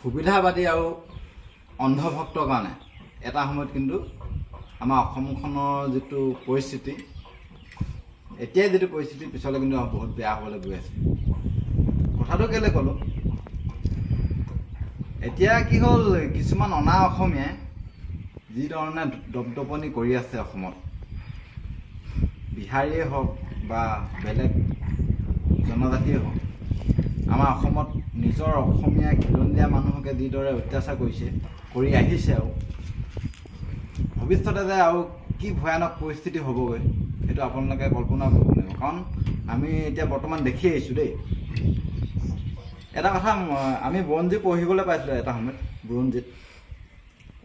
সুবিধাবাদী আৰু অন্ধভক্তৰ কাৰণে এটা সময়ত কিন্তু আমাৰ অসমখনৰ যিটো পৰিস্থিতি এতিয়াই যিটো পৰিস্থিতি পিছলৈ কিন্তু বহুত বেয়া হ'বলৈ গৈ আছে। কথাটো কেলৈ ক'লোঁ, এতিয়া কি হ'ল, কিছুমান অনা অসমীয়াই যিধৰণে দপদপনি কৰি আছে অসমত, বিহাৰীয়ে হওক বা বেলেগ জনজাতিয়ে হওক, আমাৰ অসমত নিজৰ অসমীয়া খিলঞ্জীয়া মানুহকে যিদৰে অত্যাচাৰ কৰিছে, কৰি আহিছে, আৰু ভৱিষ্যতে যে আৰু কি ভয়ানক পৰিস্থিতি হ'বগৈ সেইটো আপোনালোকে কল্পনা কৰিব নোৱাৰিব। কাৰণ আমি এতিয়া বৰ্তমান দেখি আহিছোঁ দেই। এটা কথা আমি বুৰঞ্জী পঢ়িবলৈ পাইছিলোঁ এটা সময়ত, বুৰঞ্জীত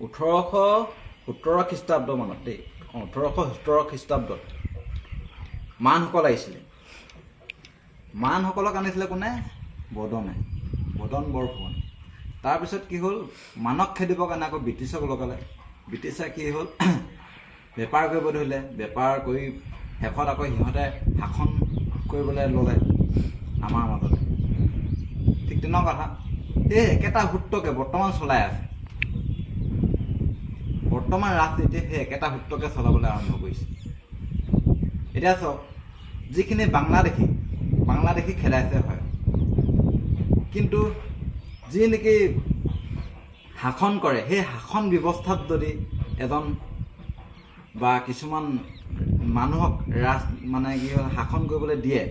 1817 খ্ৰীষ্টাব্দমানত দেই, 1817 খ্ৰীষ্টাব্দত মানসকল আহিছিলে। মানসকলক আনিছিলে কোনে? বদন বৰফুকনে। তাৰপিছত কি হ'ল, মানক খেদিবৰ কাৰণে আকৌ ব্ৰিটিছক লগালে। ব্ৰিটিছে কি হ'ল, বেপাৰ কৰিব ধৰিলে। বেপাৰ কৰি শেষত আকৌ সিহঁতে শাসন কৰিবলৈ ল'লে আমাৰ মাজতে। ঠিক তেনেকুৱা কথা, এই একেটা সূত্ৰকে বৰ্তমান চলাই আছে। বৰ্তমান ৰাজনীতিয়ে সেই একেটা সূত্ৰকে চলাবলৈ আৰম্ভ কৰিছে। এতিয়া চাওক, যিখিনি বাংলাদেশী খেদাইছে হয়, কিন্তু যি নেকি শাসন কৰে, সেই শাসন ব্যৱস্থাত যদি এজন বা কিছুমান মানুহক মানে কি হ'ল শাসন কৰিবলৈ দিয়ে,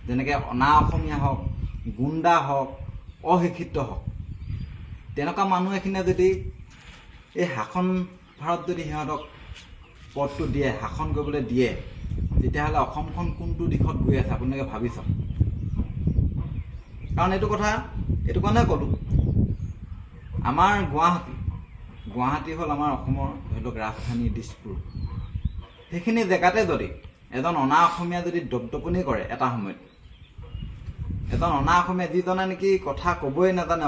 যেনেকৈ অনা অসমীয়া হওক, গুণ্ডা হওক, অশিক্ষিত হওক, তেনেকুৱা মানুহ এখিনিয়ে যদি এই শাসন ভাৰত যদি সিহঁতক পদটো দিয়ে, শাসন কৰিবলৈ দিয়ে, তেতিয়াহ'লে অসমখন কোনটো দিশত গৈ আছে আপোনালোকে ভাবি চাওক। কাৰণ এইটো কাৰণে ক'লোঁ, আমাৰ গুৱাহাটী হ'ল আমাৰ অসমৰ ধৰি লওক ৰাজধানী দিছপুৰ। সেইখিনি জেগাতে যদি এজন অনা অসমীয়া যদি দপদপনি কৰে এটা সময়ত, এজন অনা অসমীয়া যিজনে নেকি কথা ক'বই নাজানে,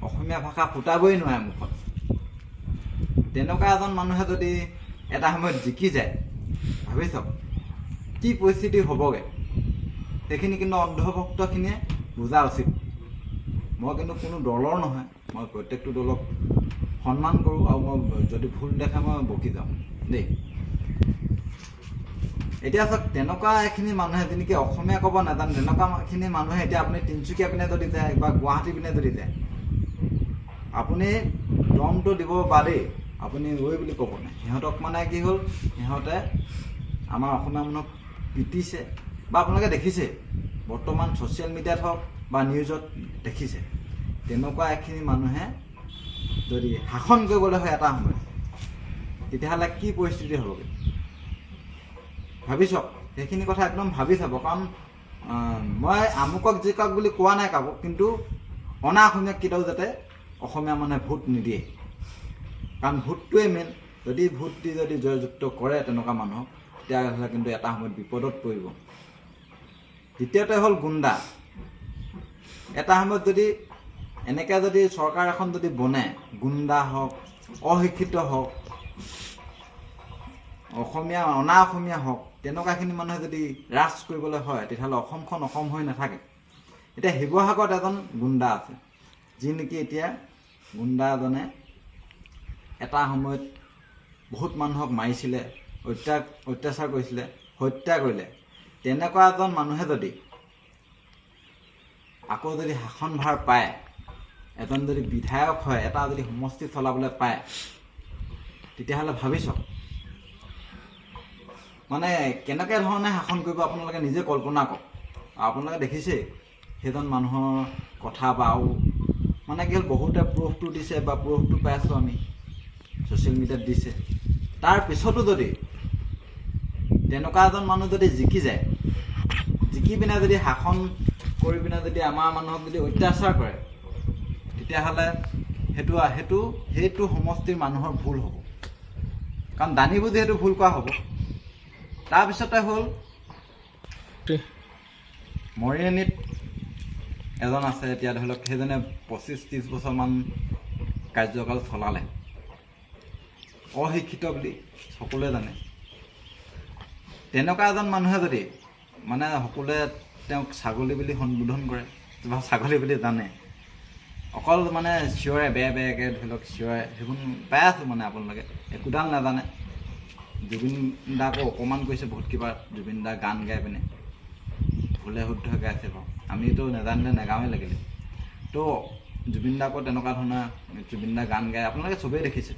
অসমীয়া ভাষা ফুটাবই নোৱাৰে মুখত, তেনেকুৱা এজন মানুহে যদি এটা সময়ত জিকি যায়, ভাবি চাওক কি পৰিস্থিতি হ'বগৈ। সেইখিনি কিন্তু অন্ধভক্তখিনিয়ে বুজা উচিত। মই কিন্তু কোনো দলৰ নহয়, মই প্ৰত্যেকটো দলক সন্মান কৰোঁ, আৰু মই যদি ভুল দেখে মই বকি যাওঁ দেই। এতিয়া চাওক, তেনেকুৱা এখিনি মানুহে যেনেকৈ অসমীয়া ক'ব নাজানে, তেনেকুৱাখিনি মানুহে এতিয়া আপুনি তিনিচুকীয়া পিনে যদি যায় বা গুৱাহাটী পিনে যদি যায়, আপুনি দমটো দিব বাদেই আপুনি ঐ বুলি ক'ব নাই। সিহঁতক মানে কি হ'ল, সিহঁতে আমাৰ অসমীয়া মানুহক পিটিছে, বা আপোনালোকে দেখিছে বৰ্তমান ছ'চিয়েল মিডিয়াত হওক বা নিউজত দেখিছে। তেনেকুৱা এখিনি মানুহে যদি শাসন কৰিবলৈ হয় এটা সময়ত, তেতিয়াহ'লে কি পৰিস্থিতি হ'বগৈ ভাবি চাওক। সেইখিনি কথা একদম ভাবি চাব। কাৰণ মই আমুকক জিকক বুলি কোৱা নাই কাকো, কিন্তু অনা অসমীয়াক কেতিয়াও যাতে অসমীয়া মানুহে ভোট নিদিয়ে। কাৰণ ভোটটোৱে মেইন। যদি ভোট দি যদি জয়যুক্ত কৰে তেনেকুৱা মানুহক, তেতিয়াহ'লে কিন্তু এটা সময়ত বিপদত পৰিব। দ্বিতীয়তে হ'ল গুণ্ডা। এটা সময়ত যদি এনেকৈ যদি চৰকাৰ এখন যদি বনে, গুণ্ডা হওক, অশিক্ষিত হওক, অনা অসমীয়া হওক, তেনেকুৱাখিনি মানুহে যদি ৰাজ কৰিবলৈ হয়, তেতিয়াহ'লে অসমখন অসম হৈ নাথাকে। এতিয়া শিৱসাগৰত এজন গুণ্ডা আছে, যি নেকি এতিয়া গুণ্ডা এজনে এটা সময়ত বহুত মানুহক মাৰিছিলে, অত্যাচাৰ কৰিছিলে, হত্যা কৰিলে। তেনেকুৱা এজন মানুহে যদি আকৌ যদি শাসনভাৰ পায়, এজন যদি বিধায়ক হয়, এটা যদি সমষ্টি চলাবলৈ পায়, তেতিয়াহ'লে ভাবি চাওক মানে কেনেকৈ ধৰণে শাসন কৰিব আপোনালোকে নিজে কল্পনা কৰক। আপোনালোকে দেখিছেই সেইজন মানুহৰ কথা বা মানে কি হ'ল, বহুতে প্ৰুফটো দিছে বা প্ৰুফটো পাইছোঁ আমি ছ'চিয়েল মিডিয়াত দিছে। তাৰপিছতো যদি তেনেকুৱা এজন মানুহ যদি জিকি যায়, জিকি পিনে যদি শাসন কৰি পিনে যদি আমাৰ মানুহক যদি অত্যাচাৰ কৰে, তেতিয়াহ'লে সেইটো সমষ্টিৰ মানুহৰ ভুল হ'ব। কাৰণ জানি বুজি সেইটো ভুল কৰা হ'ব। তাৰপিছতে হ'ল মৰিয়নিত এজন আছে, এতিয়া ধৰি লওক সেইজনে 25-30 বছৰমান কাৰ্যকাল চলালে, অশিক্ষিত বুলি সকলোৱে জানে। তেনেকুৱা এজন মানুহে যদি মানে সকলোৱে তেওঁক ছাগলী বুলি সম্বোধন কৰে বা ছাগলী বুলি জানে, অকল অকল মানে চিঞৰে বেয়াকৈ ধৰি লওক চিঞৰে, সেইবোৰ পাই আছোঁ মানে আপোনালোকে একোডাল নাজানে। জুবিন দাকো অপমান কৰিছে বহুত কিবা, জুবিন দা গান গাই পিনে ভুলে শুদ্ধ গাইছে বাৰু, আমিতো নাজানিলে নেগাওঁৱে লাগিলে। তো জুবিন দাকো তেনেকুৱা ধৰণৰ জুবিন দা গান গাই আপোনালোকে চবেই দেখিছে।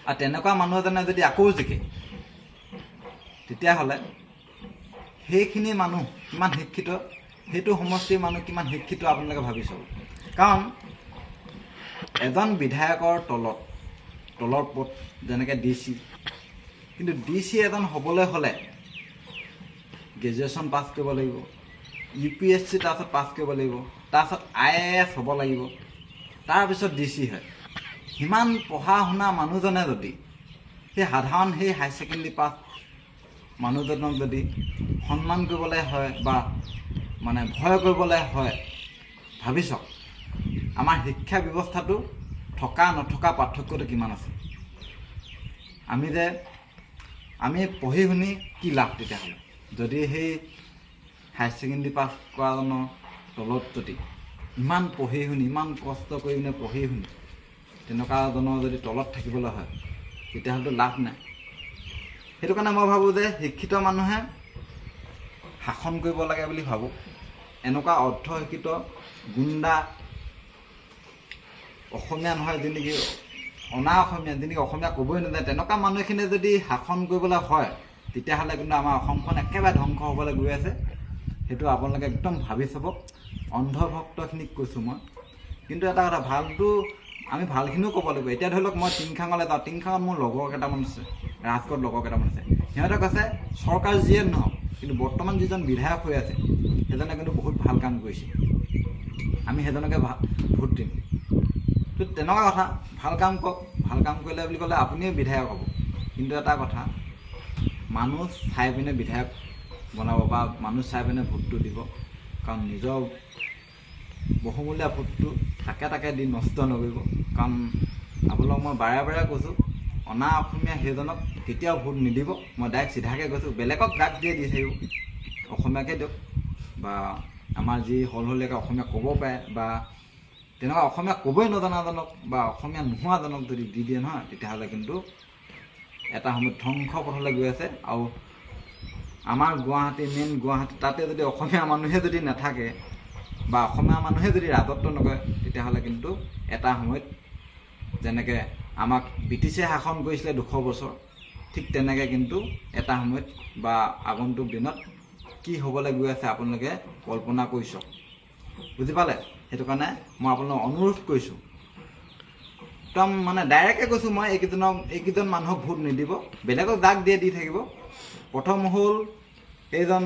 আৰু তেনেকুৱা মানুহ এজনে যদি আকৌ জিকে, তেতিয়াহ'লে সেইখিনি মানুহ কিমান শিক্ষিত, সেইটো সমষ্টিৰ মানুহ কিমান শিক্ষিত আপোনালোকে ভাবি চাব। কাৰণ এজন বিধায়কৰ তলৰ পদ যেনেকৈ DC, কিন্তু DC এজন হ'বলৈ হ'লে গ্ৰেজুৱেশ্যন পাছ কৰিব লাগিব, UPSC তাৰপিছত পাছ কৰিব লাগিব, তাৰপিছত IAS হ'ব লাগিব, তাৰপিছত DC হয়। সিমান পঢ়া শুনা মানুহজনে যদি সেই সাধাৰণ সেই হাই ছেকেণ্ডেৰী পাছ মানুহজনক যদি সন্মান কৰিবলৈ হয় বা মানে ভয় কৰিবলৈ হয়, ভাবি চাওক আমাৰ শিক্ষা ব্যৱস্থাটো থকা নথকা পাৰ্থক্যটো কিমান আছে। আমি পঢ়ি শুনি কি লাভ তেতিয়াহ'লে, যদি সেই হাই ছেকেণ্ডেৰী পাছ কৰাজনৰ তলত যদি ইমান পঢ়ি শুনি ইমান কষ্ট কৰি পিনে পঢ়ি শুনি তেনেকুৱাজনৰ যদি তলত থাকিবলৈ হয়, তেতিয়াহ'লেতো লাভ নাই। সেইটো কাৰণে মই ভাবোঁ যে শিক্ষিত মানুহে শাসন কৰিব লাগে বুলি ভাবোঁ। এনেকুৱা অৰ্ধ শিক্ষিত গুণ্ডা, অসমীয়া নহয় যেনেকৈ অনা অসমীয়া, যেনেকৈ অসমীয়া ক'বই নাজানে, তেনেকুৱা মানুহখিনিয়ে যদি শাসন কৰিবলৈ হয়, তেতিয়াহ'লে কিন্তু আমাৰ অসমখন একেবাৰে ধ্বংস হ'বলৈ গৈ আছে। সেইটো আপোনালোকে একদম ভাবি চাব। অন্ধভক্তখিনিক কৈছোঁ মই। কিন্তু এটা কথা, ভালটো আমি ভালখিনিও ক'ব লাগিব। এতিয়া ধৰি লওক মই টিংখাঙলৈ যাওঁ, টিংখাঙত মোৰ লগৰ কেইটামান আছে, ৰাজকোট লগৰ কেইটামান আছে। সিহঁতে কৈছে চৰকাৰ যিয়ে নহওক, কিন্তু বৰ্তমান যিজন বিধায়ক হৈ আছে সেইজনে কিন্তু বহুত ভাল কাম কৰিছে, আমি সেইজনকে ভোট দিম। তো তেনেকুৱা কথা, ভাল কাম কৰক, ভাল কাম কৰিলে বুলি ক'লে আপুনিও বিধায়ক হ'ব। কিন্তু এটা কথা, মানুহ চাই পিনে বিধায়ক বনাব বা মানুহ চাই পিনে ভোটটো দিব। কাৰণ নিজৰ বহুমূলীয়া ভোটটো তাকে দি নষ্ট নকৰিব। কাৰণ আপোনালোকক মই বাৰে বাৰে কৈছোঁ, অনা অসমীয়া সেইজনক কেতিয়াও ভোট নিদিব। মই ডাইৰেক্ট চিধাকৈ কৈছোঁ, বেলেগক দাগ দি থাকিব, অসমীয়াকে দিয়ক। বা আমাৰ যি সলসলীয়াকৈ অসমীয়া ক'ব পাৰে বা তেনেকুৱা অসমীয়া ক'বই নজনাজনক বা অসমীয়া নোহোৱাজনক যদি দি দিয়ে নহয়, তেতিয়াহ'লে কিন্তু এটা সময়ত ধ্বংস পথলৈ গৈ আছে। আৰু আমাৰ গুৱাহাটী, মেইন গুৱাহাটী, তাতে যদি অসমীয়া মানুহে যদি নাথাকে বা অসমীয়া মানুহে যদি ৰাজত্ব নকৰে, তেতিয়াহ'লে কিন্তু এটা সময়ত যেনেকৈ আমাক ব্ৰিটিছে শাসন কৰিছিলে 200 বছৰ, ঠিক তেনেকৈ কিন্তু এটা সময়ত বা আগন্তুক দিনত কি হ'বলৈ গৈ আছে আপোনালোকে কল্পনা কৰি চাওক। বুজি পালে? সেইটো কাৰণে মই আপোনালোকক অনুৰোধ কৰিছোঁ, একদম মানে ডাইৰেক্টে কৈছোঁ মই, এইকেইজন মানুহক ভোট নিদিব, বেলেগক দাগ দি থাকিব। প্ৰথম হ'ল এইজন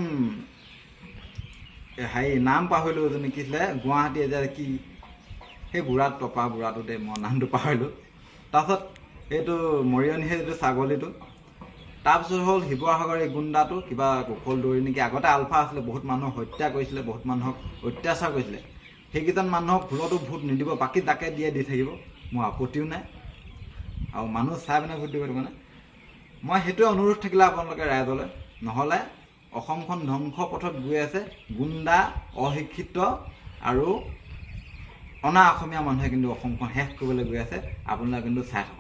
নাম পাহৰিলোঁ, এজনী কি আছিলে গুৱাহাটী, এতিয়া কি সেই বুঢ়াটো দেই, মই নামটো পাহৰিলোঁ। তাৰপিছত এইটো মৰিয়নি, সেইটো ছাগলীটো। তাৰপিছত হ'ল শিৱসাগৰ এই গুণ্ডাটো, কিবা কুশল দৌৰি নেকি, আগতে আলফা আছিলে, বহুত মানুহক হত্যা কৰিছিলে, বহুত মানুহক অত্যাচাৰ কৰিছিলে। সেইকেইজন মানুহক ভুলতো ভোট নিদিব, বাকী তাকে দি থাকিব, মোৰ আপত্তিও নাই। আৰু মানুহ চাই পিনে ভোট দিব মানে মই সেইটোৱে অনুৰোধ থাকিলে আপোনালোকে ৰাইজলৈ। নহ'লে অসমখন ধ্বংস পথত গৈ আছে। গুণ্ডা, অশিক্ষিত আৰু অনা অসমীয়া মানুহে কিন্তু অসমখন শেষ কৰিবলৈ গৈ আছে। আপোনালোকে কিন্তু চাই থাকক।